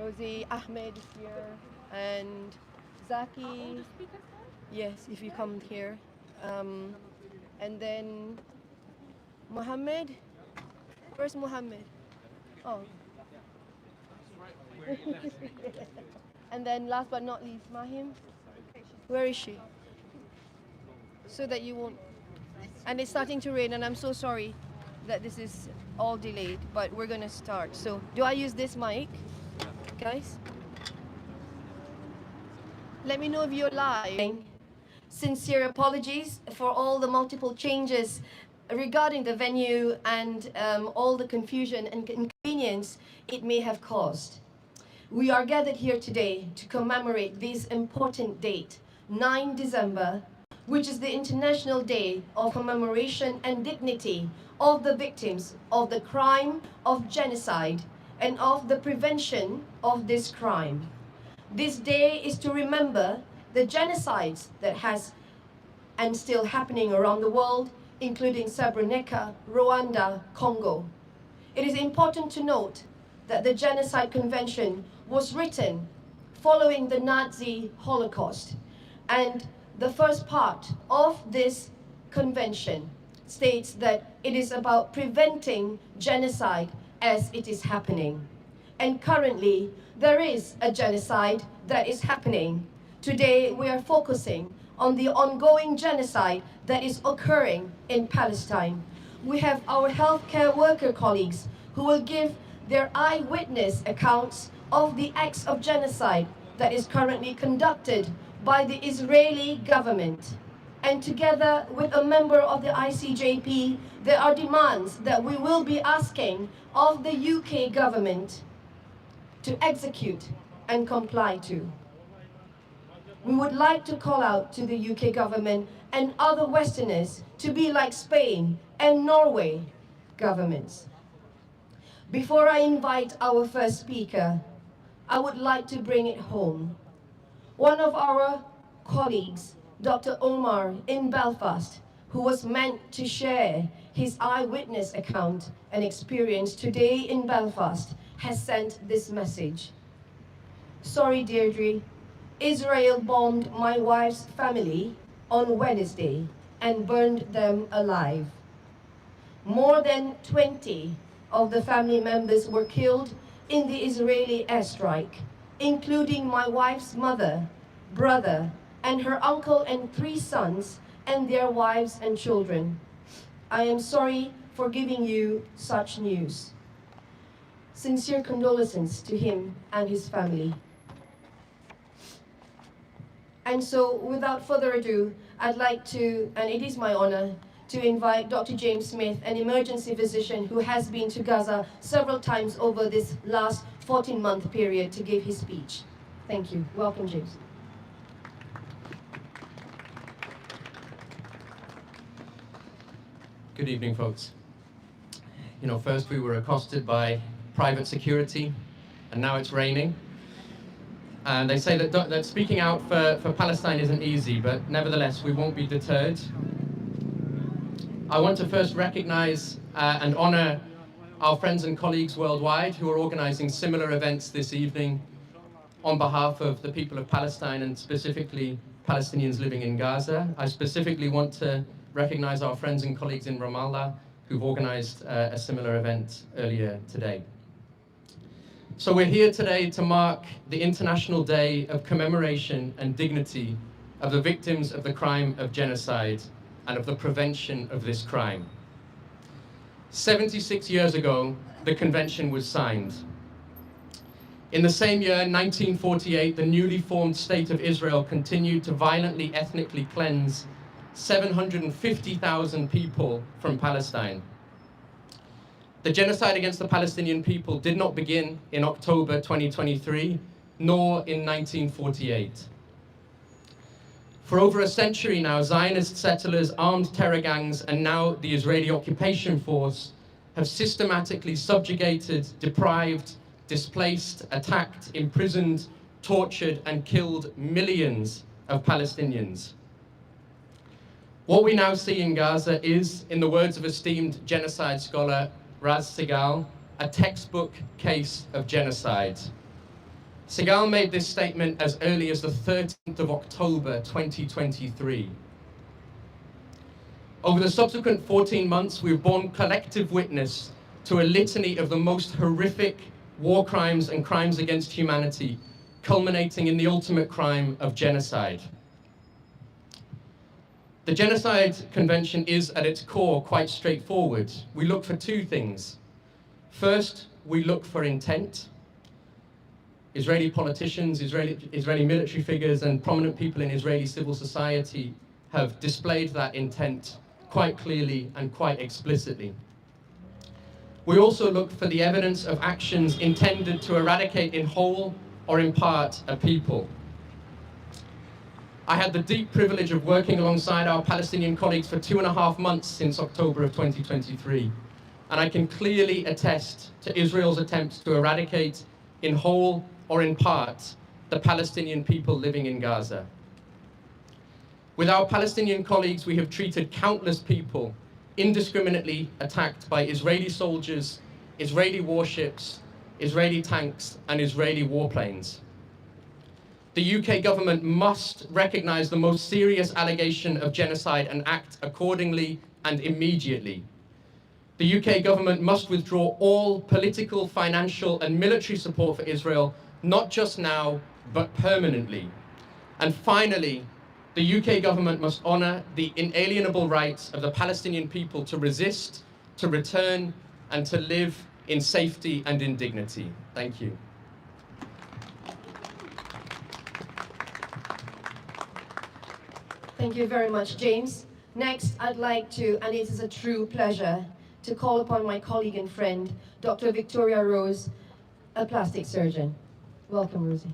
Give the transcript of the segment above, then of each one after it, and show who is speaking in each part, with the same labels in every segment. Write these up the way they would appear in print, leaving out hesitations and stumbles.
Speaker 1: Rosie, Ahmed is here, and Zaki. Yes, if you come here. Um, and then Mohammed. Where's Mohammed? Oh. And then last but not least, Mahim. Where is she? So that you won't. And it's starting to rain, and I'm so sorry that this is all delayed, but we're gonna start. So, do I use this mic, guys? Let me know if you're live. Sincere apologies for all the multiple changes regarding the venue and all the confusion and inconvenience it may have caused. We are gathered here today to commemorate this important date, 9 December, which is the International Day of Commemoration and Dignity of the victims of the crime of genocide and of the prevention of this crime. This day is to remember the genocides that has and still happening around the world, including Srebrenica, Rwanda, Congo. It is important to note that the Genocide Convention was written following the Nazi Holocaust, and the first part of this convention states that it is about preventing genocide as it is happening. And currently, there is a genocide that is happening. Today, we are focusing on the ongoing genocide that is occurring in Palestine. We have our healthcare worker colleagues who will give their eyewitness accounts of the acts of genocide that is currently conducted by the Israeli government. And together with a member of the ICJP, there are demands that we will be asking of the UK government to execute and comply to. We would like to call out to the UK government and other Westerners to be like Spain and Norway governments. Before I invite our first speaker, I would like to bring it home. One of our colleagues, Dr. Omar in Belfast, who was meant to share his eyewitness account and experience today in Belfast, has sent this message. Sorry, Deirdre, Israel bombed my wife's family on Wednesday and burned them alive. More than 20 of the family members were killed in the Israeli airstrike, including my wife's mother, brother, and her uncle and 3 sons and their wives and children. I am sorry for giving you such news. Sincere condolences to him and his family. And so, without further ado, I'd like to, and it is my honor, to invite Dr. James Smith, an emergency physician who has been to Gaza several times over this last 14-month period, to give his speech. Thank you. Welcome, James.
Speaker 2: Good evening, folks. You know, first we were accosted by private security, and now it's raining. And they say that speaking out for Palestine isn't easy, but nevertheless, we won't be deterred. I want to first recognize and honor our friends and colleagues worldwide who are organizing similar events this evening on behalf of the people of Palestine and specifically Palestinians living in Gaza. I specifically want to recognize our friends and colleagues in Ramallah who've organized a similar event earlier today. So we're here today to mark the International Day of Commemoration and Dignity of the victims of the crime of genocide and of the prevention of this crime. 76 years ago, the convention was signed. In the same year, 1948, the newly formed State of Israel continued to violently ethnically cleanse 750,000 people from Palestine. The genocide against the Palestinian people did not begin in October 2023, nor in 1948. For over a century now, Zionist settlers, armed terror gangs, and now the Israeli occupation force have systematically subjugated, deprived, displaced, attacked, imprisoned, tortured, and killed millions of Palestinians. What we now see in Gaza is, in the words of esteemed genocide scholar Raz Segal, a textbook case of genocide. Segal made this statement as early as the 13th of October 2023. Over the subsequent 14 months, we've borne collective witness to a litany of the most horrific war crimes and crimes against humanity, culminating in the ultimate crime of genocide. The Genocide Convention is, at its core, quite straightforward. We look for two things. First, we look for intent. Israeli politicians, Israeli military figures, and prominent people in Israeli civil society have displayed that intent quite clearly and quite explicitly. We also look for the evidence of actions intended to eradicate in whole or in part a people. I had the deep privilege of working alongside our Palestinian colleagues for 2.5 months since October of 2023, and I can clearly attest to Israel's attempts to eradicate in whole or in part the Palestinian people living in Gaza. With our Palestinian colleagues, we have treated countless people indiscriminately attacked by Israeli soldiers, Israeli warships, Israeli tanks, and Israeli warplanes. The UK government must recognise the most serious allegation of genocide and act accordingly and immediately. The UK government must withdraw all political, financial, and military support for Israel, not just now, but permanently. And finally, the UK government must honour the inalienable rights of the Palestinian people to resist, to return, and to live in safety and in dignity. Thank you.
Speaker 1: Thank you very much, James. Next, I'd like to, and it is a true pleasure, to call upon my colleague and friend, Dr. Victoria Rose, a plastic surgeon. Welcome, Rosie.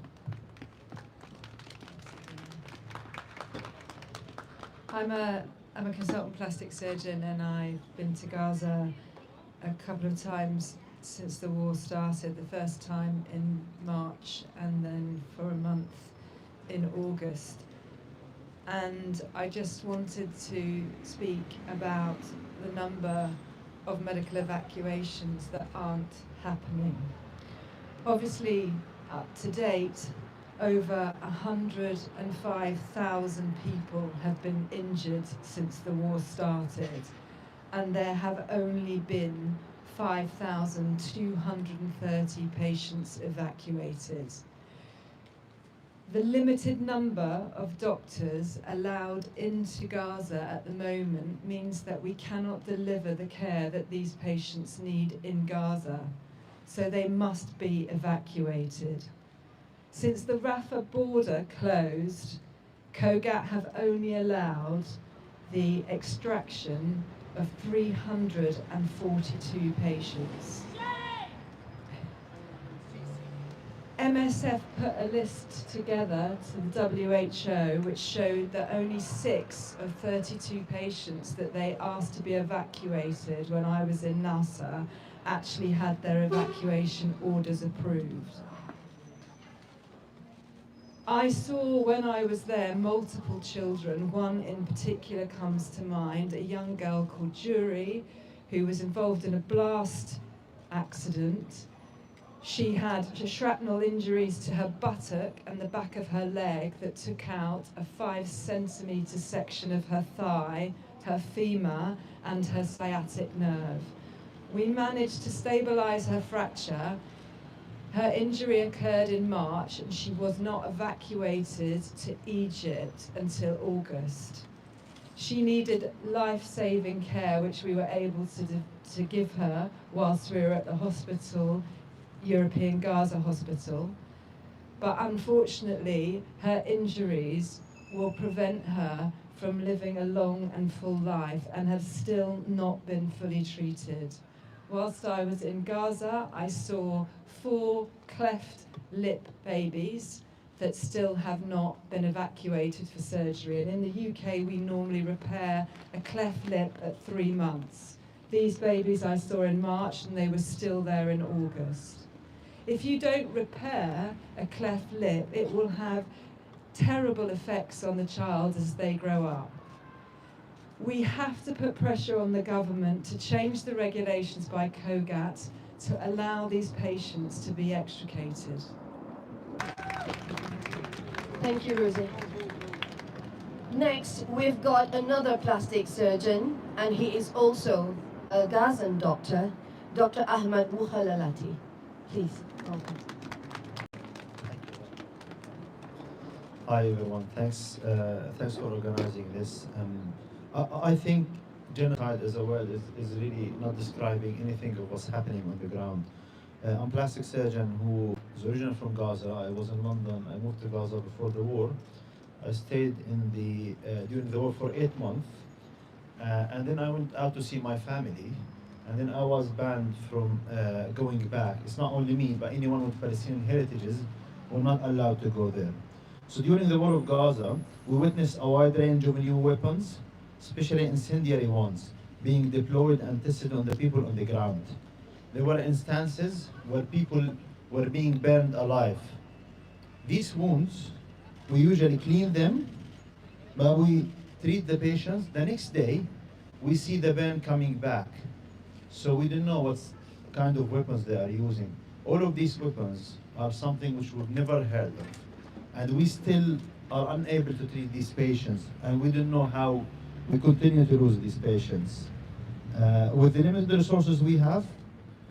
Speaker 3: I'm a consultant plastic surgeon, and I've been to Gaza a couple of times since the war started. The first time in March, and then for a month in August. And I just wanted to speak about the number of medical evacuations that aren't happening. Obviously, up to date, over 105,000 people have been injured since the war started, and there have only been 5,230 patients evacuated. The limited number of doctors allowed into Gaza at the moment means that we cannot deliver the care that these patients need in Gaza, so they must be evacuated. Since the Rafah border closed, COGAT have only allowed the extraction of 342 patients. MSF put a list together to the WHO which showed that only 6 of 32 patients that they asked to be evacuated when I was in Nasser actually had their evacuation orders approved. I saw when I was there multiple children. One in particular comes to mind, a young girl called Jury, who was involved in a blast accident. She had shrapnel injuries to her buttock and the back of her leg that took out a 5-centimetre section of her thigh, her femur, and her sciatic nerve. We managed to stabilise her fracture. Her injury occurred in March, and she was not evacuated to Egypt until August. She needed life-saving care, which we were able to give her whilst we were at the hospital, European Gaza Hospital. But unfortunately, her injuries will prevent her from living a long and full life and have still not been fully treated. Whilst I was in Gaza, I saw 4 cleft lip babies that still have not been evacuated for surgery. And in the UK, we normally repair a cleft lip at 3 months. These babies I saw in March, and they were still there in August. If you don't repair a cleft lip, it will have terrible effects on the child as they grow up. We have to put pressure on the government to change the regulations by COGAT to allow these patients to be extricated.
Speaker 1: Thank you, Rosie. Next, we've got another plastic surgeon, and he is also a Gazan doctor, Dr. Ahmad Mukhalalati. Please, welcome.
Speaker 4: Hi everyone, thanks for organizing this. I think genocide as a word is really not describing anything of what's happening on the ground. I'm a plastic surgeon who is originally from Gaza. I was in London. I moved to Gaza before the war. I stayed during the war for 8 months, and then I went out to see my family, and then I was banned from going back. It's not only me, but anyone with Palestinian heritages were not allowed to go there. So during the war of Gaza, we witnessed a wide range of new weapons, especially incendiary ones, being deployed and tested on the people on the ground. There were instances where people were being burned alive. These wounds, we usually clean them, but we treat the patients. The next day, we see the burn coming back. So we don't know what kind of weapons they are using. All of these weapons are something which we've never heard of. And we still are unable to treat these patients, and we don't know how we continue to lose these patients. With the limited resources we have,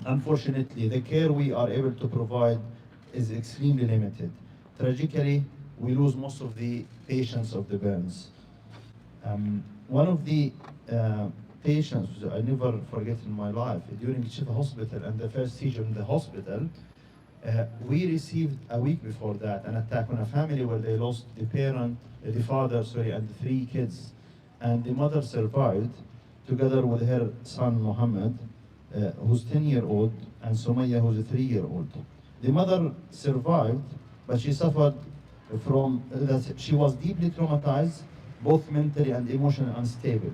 Speaker 4: unfortunately, the care we are able to provide is extremely limited. Tragically, we lose most of the patients of the burns. One of the patients I never forget in my life, during Shifa Hospital and the first seizure in the hospital, we received a week before that an attack on a family where they lost the father, and the 3 kids. And the mother survived together with her son Mohammed, who's 10-year-old, and Sumaya, who's a 3-year-old. The mother survived, but she suffered from that. She was deeply traumatized, both mentally and emotionally unstable.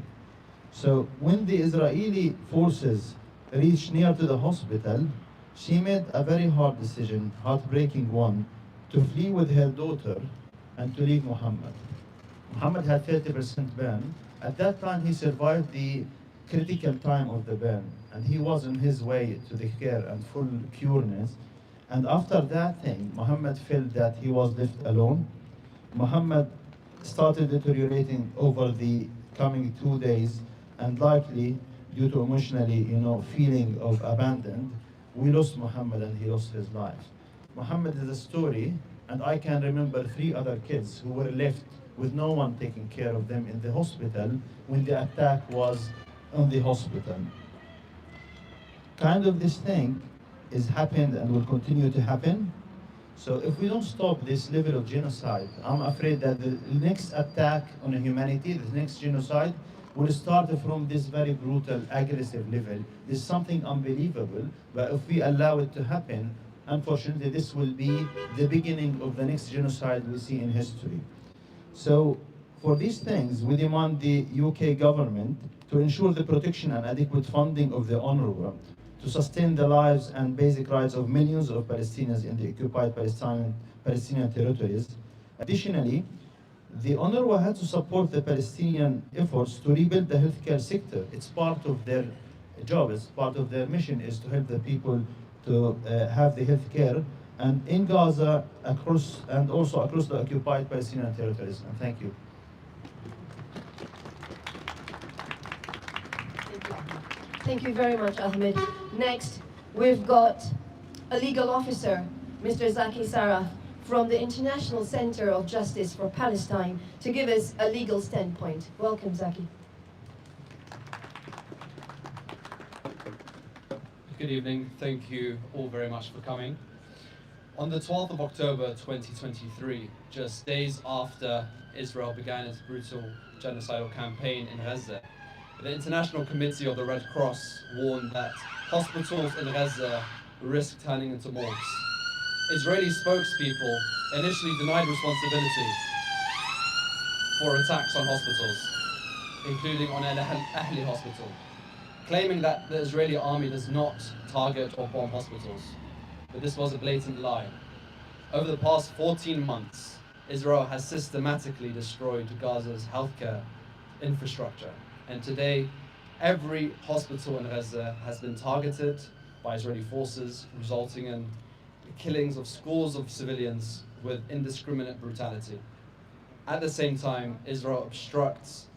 Speaker 4: So when the Israeli forces reached near to the hospital, she made a very hard decision, heartbreaking one, to flee with her daughter and to leave Muhammad. Muhammad had 30% burn. At that time, he survived the critical time of the burn, and he was on his way to the care and full cureness. And after that thing, Muhammad felt that he was left alone. Muhammad started deteriorating over the coming 2 days, and likely due to emotionally, feeling of abandoned, we lost Muhammad and he lost his life. Muhammad is a story, and I can remember 3 other kids who were left with no one taking care of them in the hospital when the attack was on the hospital. Kind of this thing is happened and will continue to happen. So if we don't stop this level of genocide, I'm afraid that the next attack on humanity, the next genocide, will start from this very brutal, aggressive level. This is something unbelievable, but if we allow it to happen, unfortunately, this will be the beginning of the next genocide we see in history. So for these things, we demand the UK government to ensure the protection and adequate funding of the UNRWA to sustain the lives and basic rights of millions of Palestinians in the occupied Palestinian territories. Additionally, the UNRWA had to support the Palestinian efforts to rebuild the healthcare sector. It's part of their job, it's part of their mission, is to help the people to have the healthcare, and in Gaza, and also across the occupied Palestinian territories. And thank you.
Speaker 1: Thank you very much, Ahmed. Next, we've got a legal officer, Mr. Zaki Saraf, from the International Center of Justice for Palestine, to give us a legal standpoint. Welcome, Zaki.
Speaker 5: Good evening. Thank you all very much for coming. On the 12th of October 2023, just days after Israel began its brutal genocidal campaign in Gaza, the International Committee of the Red Cross warned that hospitals in Gaza risk turning into morgues. Israeli spokespeople initially denied responsibility for attacks on hospitals, including on Al Ahli Hospital, claiming that the Israeli army does not target or bomb hospitals. But this was a blatant lie. Over the past 14 months, Israel has systematically destroyed Gaza's healthcare infrastructure. And today, every hospital in Gaza has been targeted by Israeli forces, resulting in the killings of scores of civilians with indiscriminate brutality. At the same time, Israel obstructs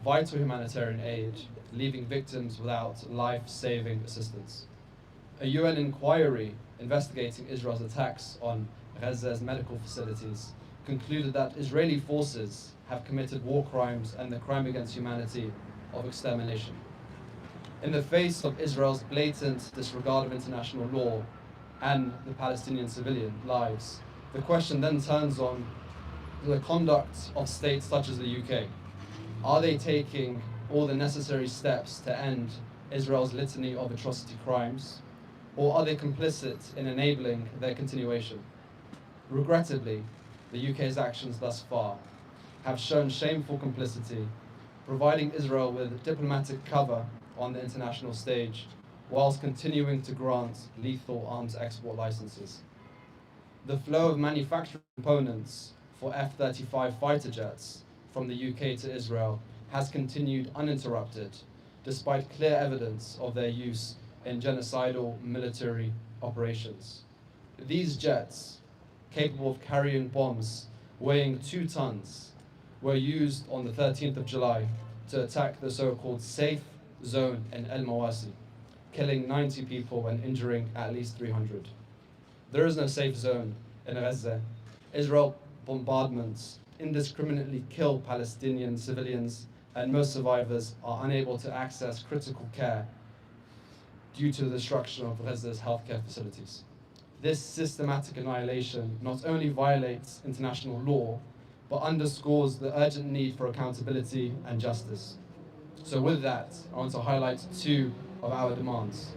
Speaker 5: vital humanitarian aid, leaving victims without life-saving assistance. A UN inquiry investigating Israel's attacks on Gaza's medical facilities concluded that Israeli forces have committed war crimes and the crime against humanity of extermination. In the face of Israel's blatant disregard of international law and the Palestinian civilian lives, the question then turns on the conduct of states such as the UK. Are they taking all the necessary steps to end Israel's litany of atrocity crimes, or are they complicit in enabling their continuation? Regrettably, the UK's actions thus far have shown shameful complicity, providing Israel with diplomatic cover on the international stage, whilst continuing to grant lethal arms export licenses. The flow of manufactured components for F-35 fighter jets from the UK to Israel has continued uninterrupted, despite clear evidence of their use in genocidal military operations. These jets, capable of carrying bombs weighing 2 tons, were used on the 13th of July to attack the so-called safe zone in El Mawasi, killing 90 people and injuring at least 300. There is no safe zone in Gaza. Israel bombardments indiscriminately kill Palestinian civilians, and most survivors are unable to access critical care due to the destruction of Gaza's healthcare facilities. This systematic annihilation not only violates international law, but underscores the urgent need for accountability and justice. So with that, I want to highlight 2 of our demands.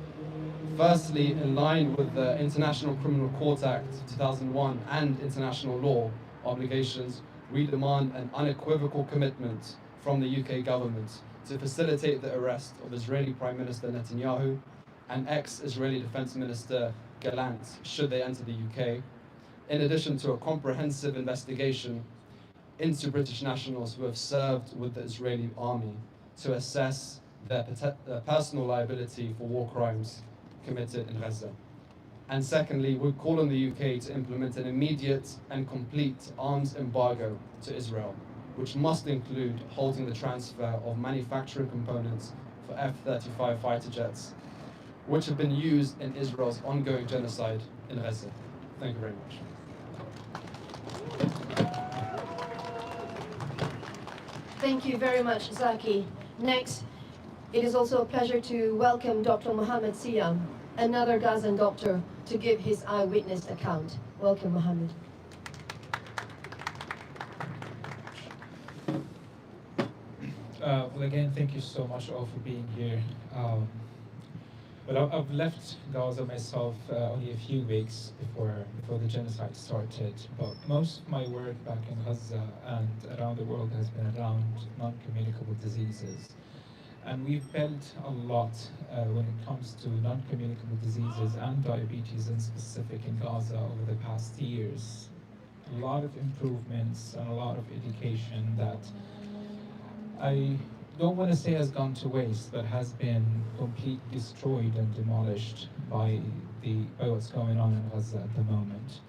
Speaker 5: Firstly, in line with the International Criminal Court Act 2001 and international law obligations, we demand an unequivocal commitment from the UK government to facilitate the arrest of Israeli Prime Minister Netanyahu and ex-Israeli Defense Minister Gallant, should they enter the UK, in addition to a comprehensive investigation into British nationals who have served with the Israeli army to assess their personal liability for war crimes committed in Gaza. And secondly, we call on the UK to implement an immediate and complete arms embargo to Israel, which must include halting the transfer of manufacturing components for F-35 fighter jets, which have been used in Israel's ongoing genocide in Gaza. Thank you very much.
Speaker 1: Thank you very much, Zaki. Next, it is also a pleasure to welcome Dr. Mohammed Siam, another Gazan doctor, to give his eyewitness account. Welcome, Mohammed.
Speaker 6: Well, again, thank you so much all for being here. Well, I've left Gaza myself only a few weeks before the genocide started, but most of my work back in Gaza and around the world has been around non-communicable diseases. And we've built a lot when it comes to non-communicable diseases and diabetes in specific in Gaza over the past years. A lot of improvements and a lot of education that I don't want to say has gone to waste, but has been completely destroyed and demolished by what's going on in Gaza at the moment.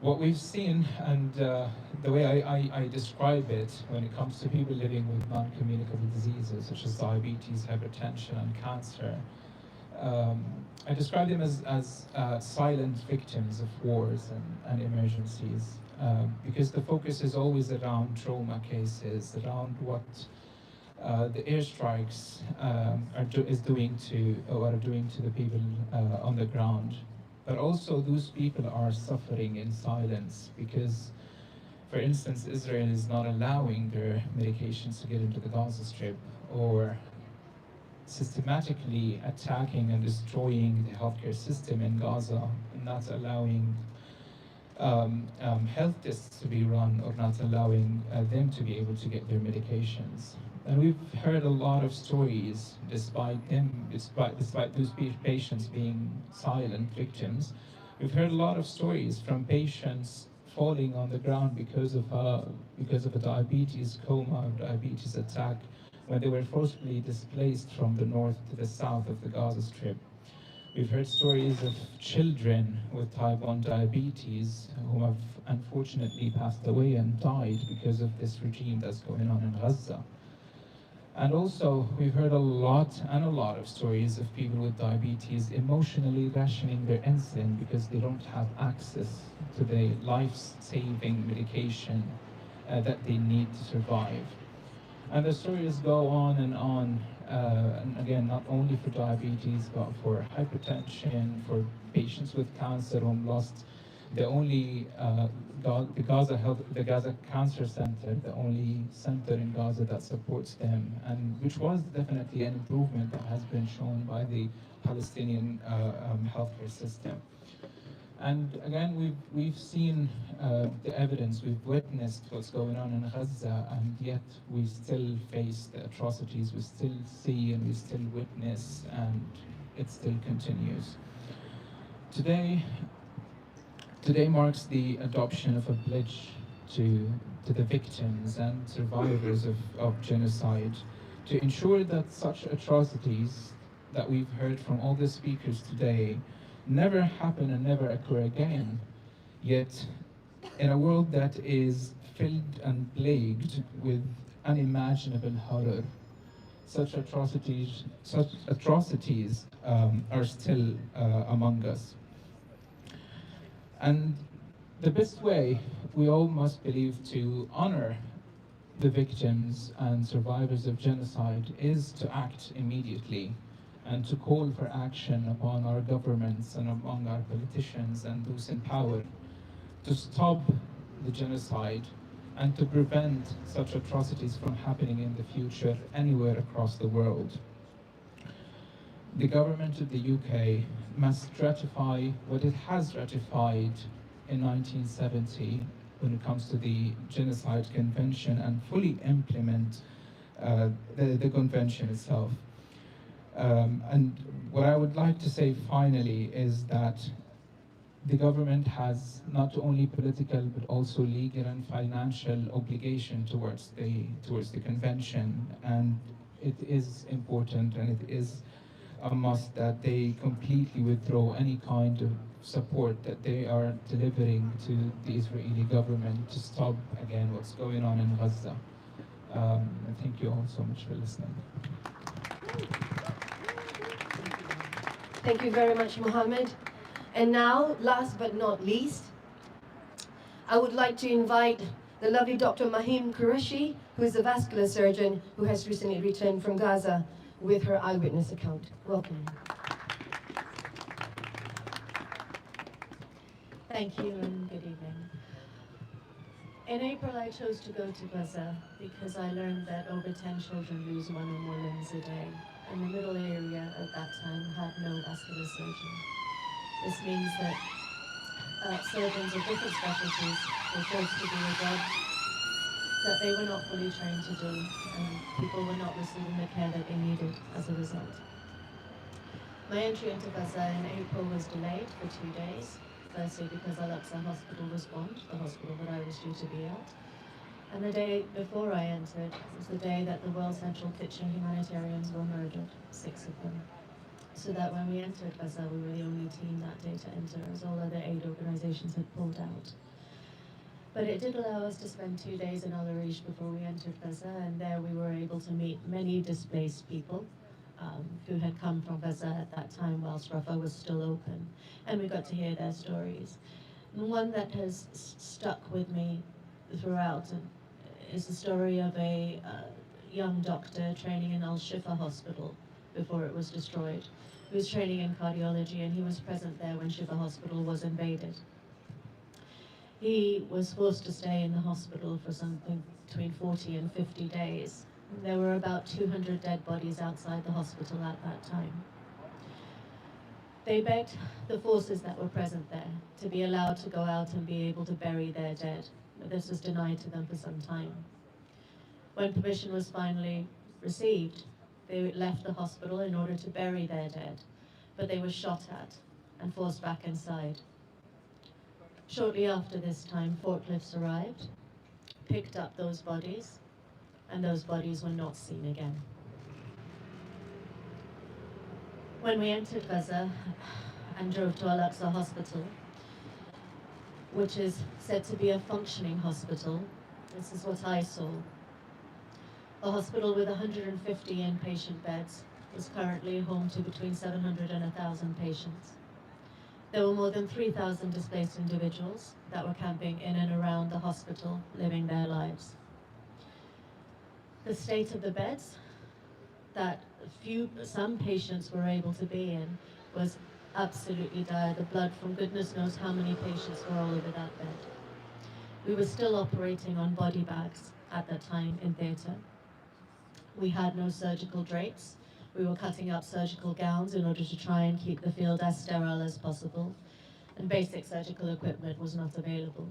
Speaker 6: What we've seen, and the way I describe it when it comes to people living with non-communicable diseases such as diabetes, hypertension, and cancer, I describe them as silent victims of wars and emergencies, because the focus is always around trauma cases, around what the airstrikes are doing to the people on the ground. But also those people are suffering in silence because, for instance, Israel is not allowing their medications to get into the Gaza Strip, or systematically attacking and destroying the healthcare system in Gaza, not allowing health tests to be run, or not allowing them to be able to get their medications. And we've heard a lot of stories, despite those patients being silent victims. We've heard a lot of stories from patients falling on the ground because of a diabetes coma or diabetes attack when they were forcibly displaced from the north to the south of the Gaza Strip. We've heard stories of children with type 1 diabetes who have unfortunately passed away and died because of this regime that's going on in Gaza. And also, we've heard a lot of stories of people with diabetes emotionally rationing their insulin because they don't have access to the life-saving medication that they need to survive. And the stories go on, and again, not only for diabetes, but for hypertension, for patients with cancer who lost the only the Gaza Cancer Center, the only center in Gaza that supports them, and which was definitely an improvement that has been shown by the Palestinian healthcare system. And again, we've seen the evidence, we've witnessed what's going on in Gaza, and yet we still face the atrocities, we still see and we still witness, and it still continues. Today marks the adoption of a pledge to the victims and survivors of genocide to ensure that such atrocities that we've heard from all the speakers today never happen and never occur again. Yet, in a world that is filled and plagued with unimaginable horror, such atrocities are still among us. And the best way, we all must believe, to honor the victims and survivors of genocide is to act immediately and to call for action upon our governments and among our politicians and those in power to stop the genocide and to prevent such atrocities from happening in the future anywhere across the world. The government of the UK must ratify what it has ratified in 1970 when it comes to the Genocide Convention and fully implement the convention itself. And what I would like to say finally is that the government has not only political but also legal and financial obligation towards the convention, and it is important and it is a must that they completely withdraw any kind of support that they are delivering to the Israeli government to stop again what's going on in Gaza. Thank you all so much for listening.
Speaker 1: Thank you very much, Mohammed. And now, last but not least, I would like to invite the lovely Dr. Mahim Qureshi, who is a vascular surgeon who has recently returned from Gaza with her eyewitness account. Welcome.
Speaker 7: Thank you and good evening. In April, I chose to go to Gaza because I learned that over 10 children lose one or more limbs a day, and the middle area at that time had no vascular surgeon. This means that surgeons of different specialties were forced to do a job that they were not fully trained to do, and people were not receiving the care that they needed as a result. My entry into Gaza in April was delayed for 2 days, firstly because Al-Aqsa Hospital was bombed, the hospital that I was due to be at. And the day before I entered was the day that the World Central Kitchen humanitarians were murdered, 6 of them. So that when we entered Gaza, we were the only team that day to enter, as all other aid organizations had pulled out. But it did allow us to spend 2 days in Al Arish before we entered Gaza, and there we were able to meet many displaced people who had come from Gaza at that time whilst Rafah was still open, and we got to hear their stories. And one that has stuck with me throughout is the story of a young doctor training in Al-Shifa Hospital before it was destroyed, who was training in cardiology, and he was present there when Shifa Hospital was invaded. He was forced to stay in the hospital for something between 40 and 50 days. There were about 200 dead bodies outside the hospital at that time. They begged the forces that were present there to be allowed to go out and be able to bury their dead, but this was denied to them for some time. When permission was finally received, they left the hospital in order to bury their dead, but they were shot at and forced back inside. Shortly after this time, forklifts arrived, picked up those bodies, and those bodies were not seen again. When we entered Gaza and drove to Al-Aqsa Hospital, which is said to be a functioning hospital, this is what I saw. A hospital with 150 inpatient beds is currently home to between 700 and 1,000 patients. There were more than 3,000 displaced individuals that were camping in and around the hospital, living their lives. The state of the beds that some patients were able to be in was absolutely dire. The blood from goodness knows how many patients were all over that bed. We were still operating on body bags at that time in theatre. We had no surgical drapes. We were cutting up surgical gowns in order to try and keep the field as sterile as possible, and basic surgical equipment was not available.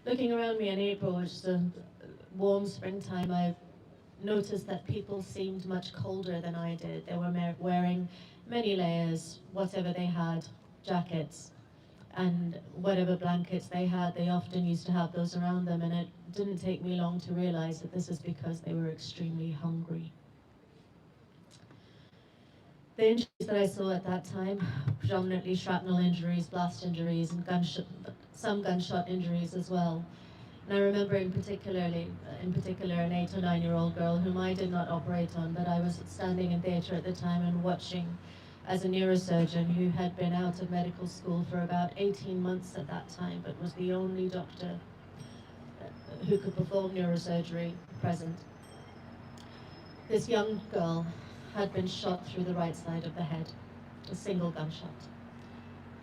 Speaker 7: Looking around me in April, which is a warm springtime, I noticed that people seemed much colder than I did. They were wearing many layers, whatever they had, jackets, and whatever blankets they had, they often used to have those around them, and it didn't take me long to realize that this is because they were extremely hungry. The injuries that I saw at that time, predominantly shrapnel injuries, blast injuries, and some gunshot injuries as well. And I remember in particular an 8 or 9-year-old girl whom I did not operate on, but I was standing in theatre at the time and watching as a neurosurgeon who had been out of medical school for about 18 months at that time, but was the only doctor who could perform neurosurgery present. This young girl had been shot through the right side of the head, a single gunshot.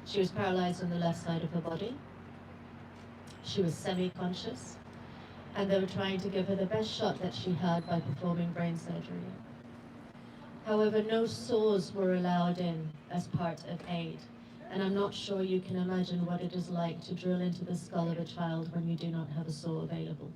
Speaker 7: She was paralyzed on the left side of her body. She was semi-conscious, and they were trying to give her the best shot that she had by performing brain surgery. However, no saws were allowed in as part of aid, and I'm not sure you can imagine what it is like to drill into the skull of a child when you do not have a saw available.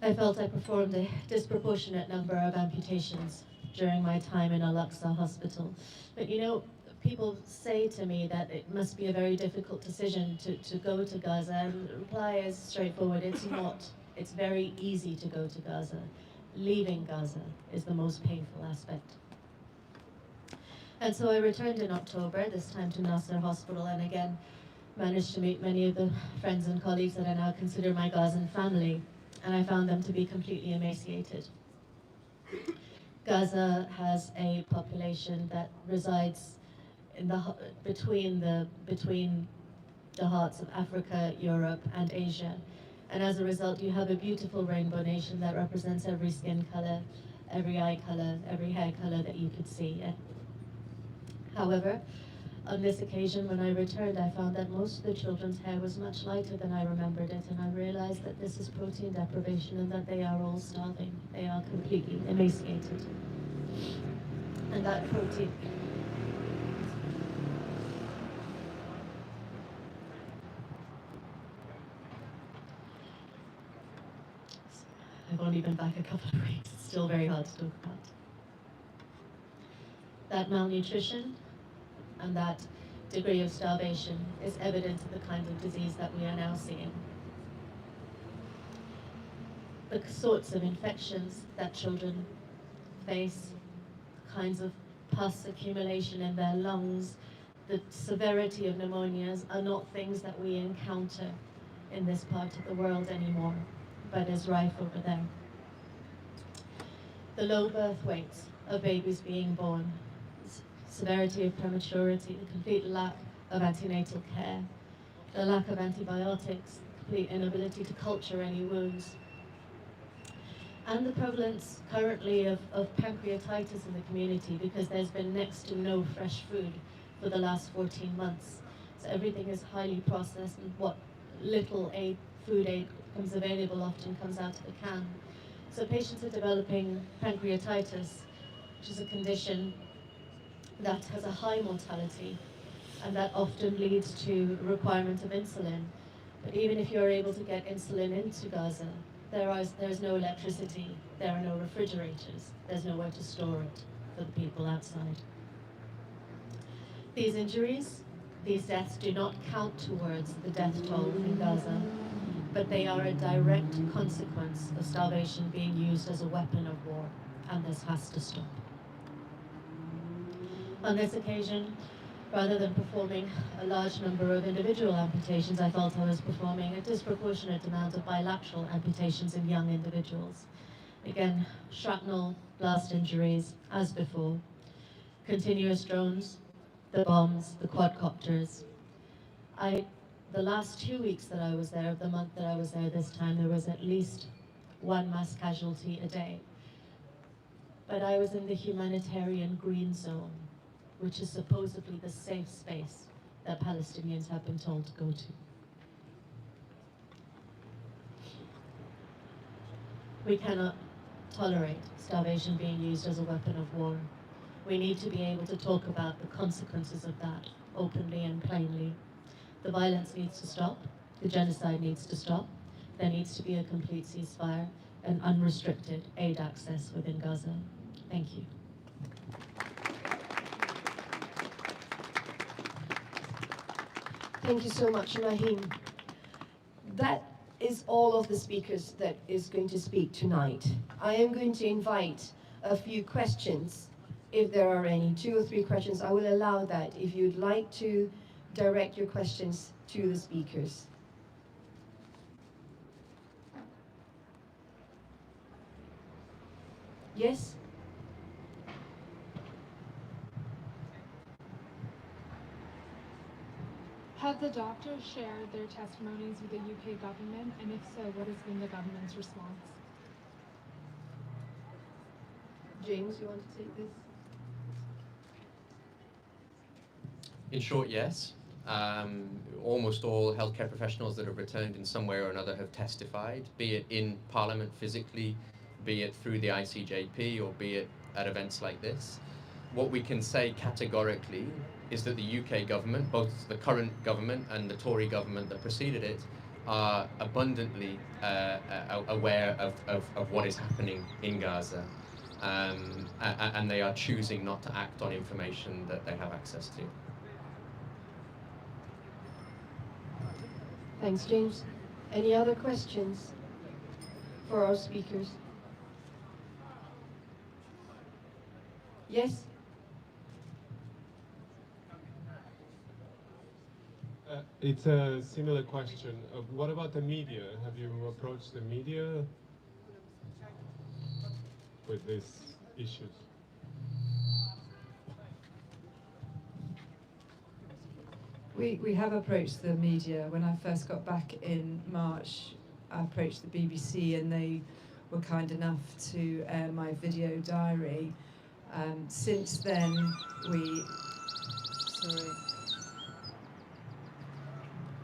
Speaker 7: I felt I performed a disproportionate number of amputations during my time in Al-Aqsa Hospital. But you know, people say to me that it must be a very difficult decision to go to Gaza, and the reply is straightforward, it's not. It's very easy to go to Gaza. Leaving Gaza is the most painful aspect. And so I returned in October, this time to Nasser Hospital, and again managed to meet many of the friends and colleagues that I now consider my Gazan family, and I found them to be completely emaciated. Gaza has a population that resides in between the hearts of Africa, Europe, and Asia. And as a result, you have a beautiful rainbow nation that represents every skin color, every eye color, every hair color that you could see. However, on this occasion, when I returned, I found that most of the children's hair was much lighter than I remembered it, and I realized that this is protein deprivation and that they are all starving. They are completely emaciated. And that protein... I've only been back a couple of weeks. It's still very hard to talk about. That malnutrition and that degree of starvation is evident in the kind of disease that we are now seeing. The sorts of infections that children face, the kinds of pus accumulation in their lungs, the severity of pneumonias are not things that we encounter in this part of the world anymore, but is rife over there. The low birth weights of babies being born, severity of prematurity, the complete lack of antenatal care, the lack of antibiotics, complete inability to culture any wounds, and the prevalence currently of pancreatitis in the community, because there's been next to no fresh food for the last 14 months. So everything is highly processed, and what little food aid becomes available often comes out of the can. So patients are developing pancreatitis, which is a condition that has a high mortality and that often leads to requirement of insulin. But even if you're able to get insulin into Gaza, there's no electricity, there are no refrigerators, there's nowhere to store it for the people outside. These injuries, these deaths do not count towards the death toll in Gaza, but they are a direct consequence of starvation being used as a weapon of war. and this has to stop. On this occasion, rather than performing a large number of individual amputations, I felt I was performing a disproportionate amount of bilateral amputations in young individuals. Again, shrapnel, blast injuries, as before, continuous drones, the bombs, the quadcopters. The last 2 weeks that I was there, of the month that I was there this time, there was at least one mass casualty a day. But I was in the humanitarian green zone, which is supposedly the safe space that Palestinians have been told to go to. We cannot tolerate starvation being used as a weapon of war. We need to be able to talk about the consequences of that openly and plainly. The violence needs to stop. The genocide needs to stop. There needs to be a complete ceasefire and unrestricted aid access within Gaza. Thank you.
Speaker 1: Thank you so much, Rahim. That is all of the speakers that is going to speak tonight. I am going to invite a few questions, if there are any, 2 or 3 questions. I will allow that if you'd like to direct your questions to the speakers. Yes?
Speaker 8: Have the doctors shared their testimonies with the UK government, and if so, what has been the government's response?
Speaker 1: James, you want to take this?
Speaker 2: In short, yes. Almost all healthcare professionals that have returned in some way or another have testified, be it in Parliament physically, be it through the ICJP, or be it at events like this. What we can say categorically is that the UK government, both the current government and the Tory government that preceded it, are abundantly aware of what is happening in Gaza. And they are choosing not to act on information that they have access to.
Speaker 1: Thanks, James. Any other questions for our speakers? Yes?
Speaker 9: It's a similar question. What about the media? Have you approached the media with these issues?
Speaker 3: We have approached the media. When I first got back in March, I approached the BBC and they were kind enough to air my video diary. Since then,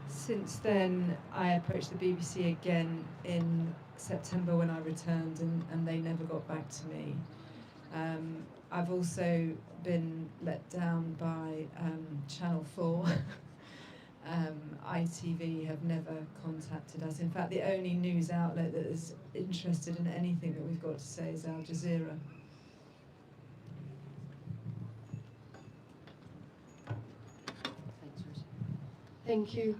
Speaker 3: Since then, I approached the BBC again in September when I returned, and they never got back to me. I've also been let down by Channel 4. ITV have never contacted us. In fact, the only news outlet that is interested in anything that we've got to say is Al Jazeera.
Speaker 1: Thank you.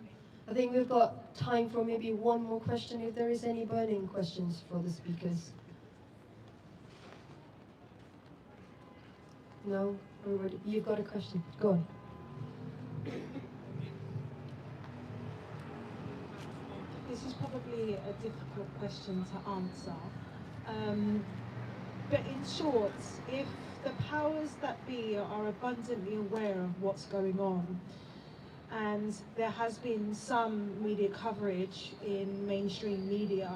Speaker 1: I think we've got time for maybe one more question, if there is any burning questions for the speakers. No? You've got a question. Go on.
Speaker 10: This is probably a difficult question to answer. But in short, if the powers that be are abundantly aware of what's going on, and there has been some media coverage in mainstream media,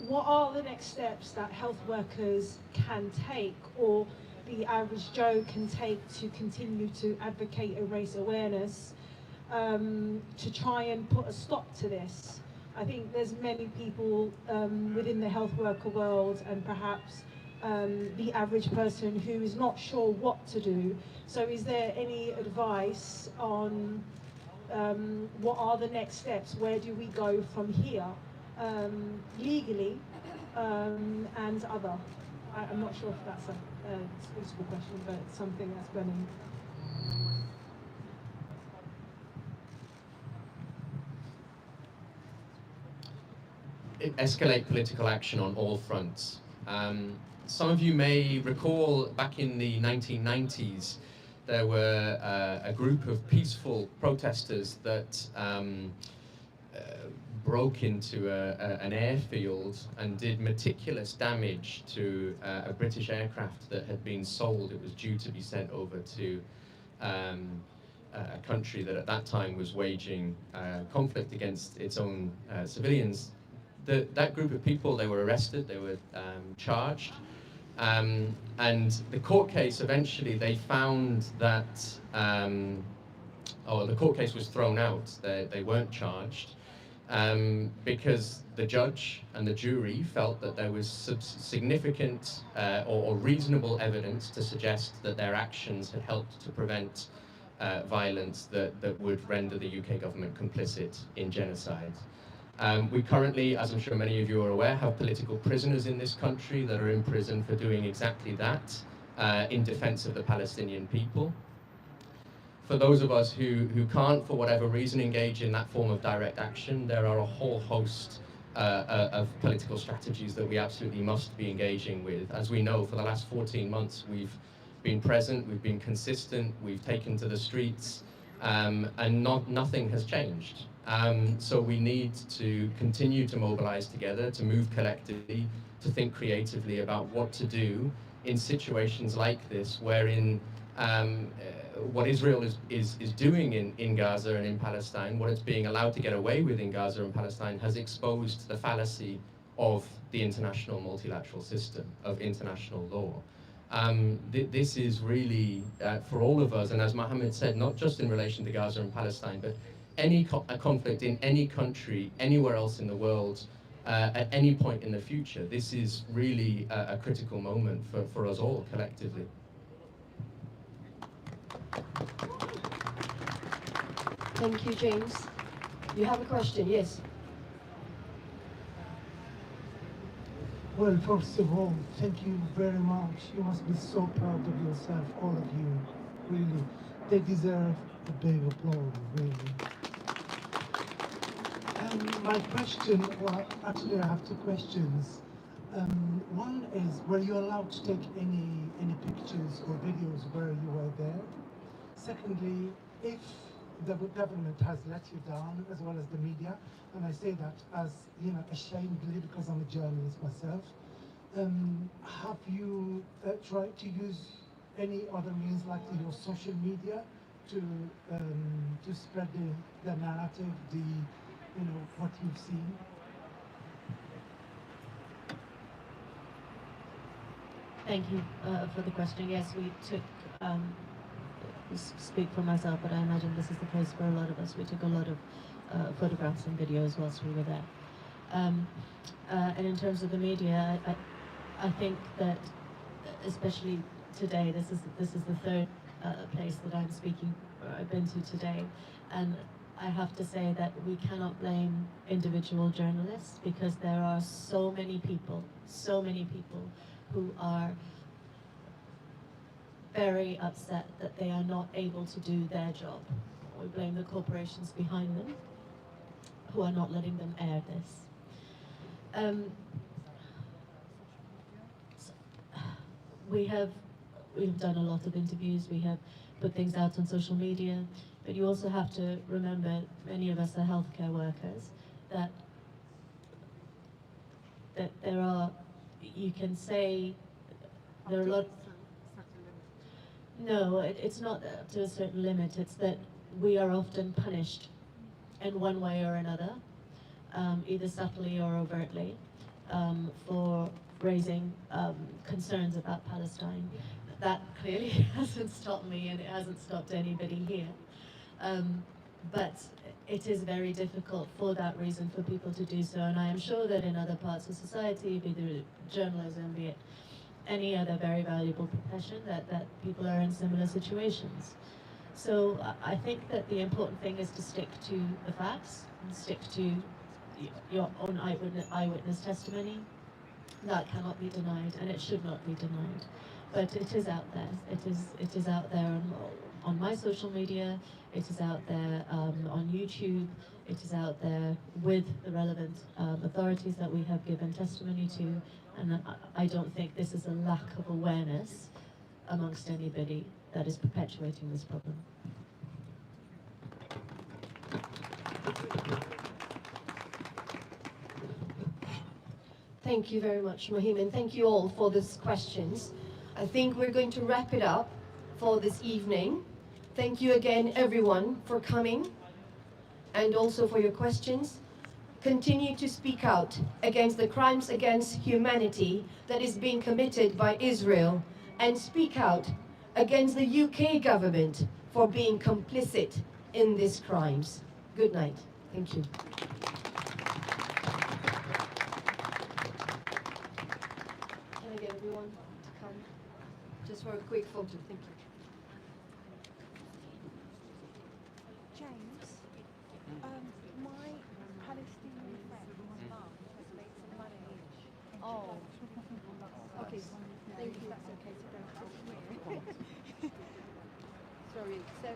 Speaker 10: what are the next steps that health workers can take, or the average Joe can take, to continue to advocate and raise awareness to try and put a stop to this? I think there's many people within the health worker world, and perhaps the average person, who is not sure what to do. So is there any advice on what are the next steps? Where do we go from here, legally and other? I'm not sure if that's a suitable question, but it's something that's burning.
Speaker 2: Escalate political action on all fronts. Some of you may recall back in the 1990s, there were a group of peaceful protesters that broke into an airfield and did meticulous damage to a British aircraft that had been sold. It was due to be sent over to a country that at that time was waging conflict against its own civilians. That group of people, they were arrested, they were charged, and the court case eventually they found that, the court case was thrown out. They weren't charged because the judge and the jury felt that there was significant or reasonable evidence to suggest that their actions had helped to prevent violence that would render the UK government complicit in genocide. We currently, as I'm sure many of you are aware, have political prisoners in this country that are in prison for doing exactly that in defense of the Palestinian people. For those of us who can't, for whatever reason, engage in that form of direct action, there are a whole host of political strategies that we absolutely must be engaging with. As we know, for the last 14 months, we've been present, we've been consistent, we've taken to the streets, and nothing has changed. So we need to continue to mobilize together, to move collectively, to think creatively about what to do in situations like this, wherein what Israel is doing in Gaza and in Palestine, what it's being allowed to get away with in Gaza and Palestine, has exposed the fallacy of the international multilateral system, of international law. This is really, for all of us, and as Mohammed said, not just in relation to Gaza and Palestine, but any conflict in any country, anywhere else in the world, at any point in the future, this is really a critical moment for us all collectively.
Speaker 1: Thank you, James. You have a question? Yes.
Speaker 11: Well, first of all, thank you very much. You must be so proud of yourself, all of you. Really, they deserve a big applause, really. My question, well, actually I have two questions. One is, were you allowed to take any pictures or videos where you were there? Secondly, if the government has let you down, as well as the media, and I say that as, ashamedly, because I'm a journalist myself, have you tried to use any other means like your social media to spread the narrative, what you've seen?
Speaker 7: Thank you for the question. Yes, we took, speak for myself, but I imagine this is the case for a lot of us. We took a lot of photographs and videos whilst we were there. And in terms of the media, I think that, especially today, this is the third place that I'm speaking, or I've been to today, and I have to say that we cannot blame individual journalists, because there are so many people who are very upset that they are not able to do their job. We blame the corporations behind them who are not letting them air this. We've done a lot of interviews, we have put things out on social media, but you also have to remember, many of us are healthcare workers, that there are, you can say, there are a lot. No, it's not up to a certain limit. It's that we are often punished in one way or another, either subtly or overtly, for raising concerns about Palestine. That clearly hasn't stopped me, and it hasn't stopped anybody here. But it is very difficult for that reason for people to do so, and I am sure that in other parts of society, be it journalism, be it any other very valuable profession, that people are in similar situations. So I think that the important thing is to stick to the facts and stick to your own eyewitness testimony. That cannot be denied, and it should not be denied. But it is out there. It is out there on my social media. It is out there on YouTube. It is out there with the relevant authorities that we have given testimony to, And I don't think this is a lack of awareness amongst anybody that is perpetuating this problem.
Speaker 1: Thank you very much, Mahim, and thank you all for these questions. I think we're going to wrap it up for this evening. Thank you again, everyone, for coming and also for your questions. Continue to speak out against the crimes against humanity that is being committed by Israel, and speak out against the UK government for being complicit in these crimes. Good night. Thank you. Can I get everyone to come just for a quick photo? Thank you.
Speaker 12: James, my Palestinian friend, my mum, has made some money.
Speaker 1: Oh. Okay. Thank you.
Speaker 12: That's okay to go.
Speaker 1: Sorry. So,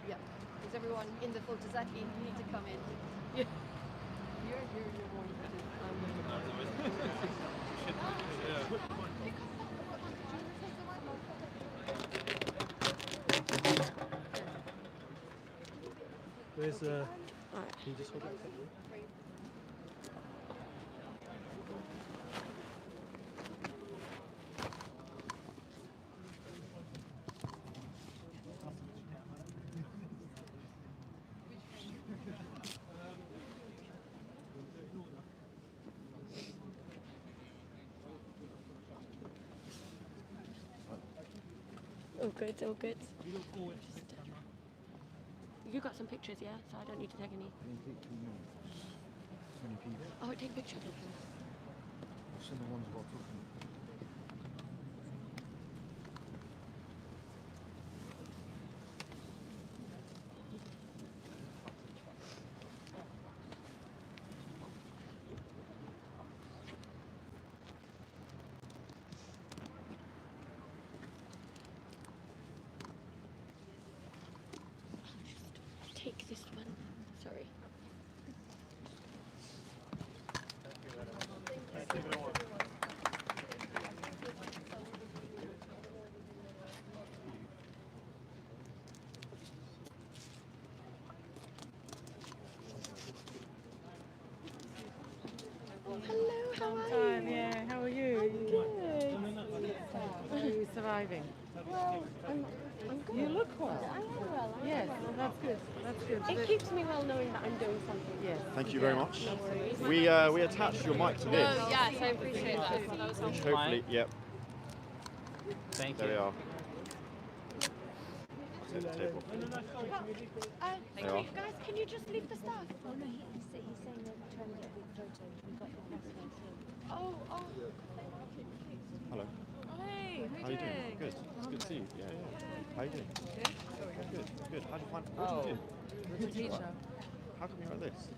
Speaker 1: yeah. Is everyone in the photo? Exactly. You need to come in. Yeah. You're more
Speaker 13: Where's can you just hold that?
Speaker 14: All good, all good.
Speaker 13: You look forward.
Speaker 14: You got some pictures, yeah? So I don't need to take any. Oh, take pictures.
Speaker 13: Some of the ones about talking.
Speaker 14: Take this one. Sorry. Hello, how are you?
Speaker 15: Yeah, how are you?
Speaker 14: I'm good.
Speaker 15: How are you surviving?
Speaker 14: Well, I'm good.
Speaker 15: You look well.
Speaker 14: I am well. I
Speaker 15: Yes,
Speaker 14: am well.
Speaker 15: that's good. That's good.
Speaker 14: It keeps me well knowing that I'm doing something.
Speaker 15: Yes.
Speaker 16: Thank you very much.
Speaker 14: No worries.
Speaker 16: We attached your mic to this.
Speaker 14: Oh, yes, I appreciate that. That was
Speaker 16: Which
Speaker 14: helpful.
Speaker 16: hopefully, yep.
Speaker 17: Thank
Speaker 16: There
Speaker 17: you.
Speaker 16: we are. That's it, table.
Speaker 14: Guys, can you just leave the stuff?
Speaker 12: Oh no, he's saying they're trying to get a big photo. We got the press guys here.
Speaker 14: Oh.
Speaker 16: Hello.
Speaker 15: Hey,
Speaker 16: How you doing? Good. It's good to see you. Yeah. How you doing? Good. Good. How do you find? What do you do?
Speaker 15: Teacher.
Speaker 16: How come you're like this?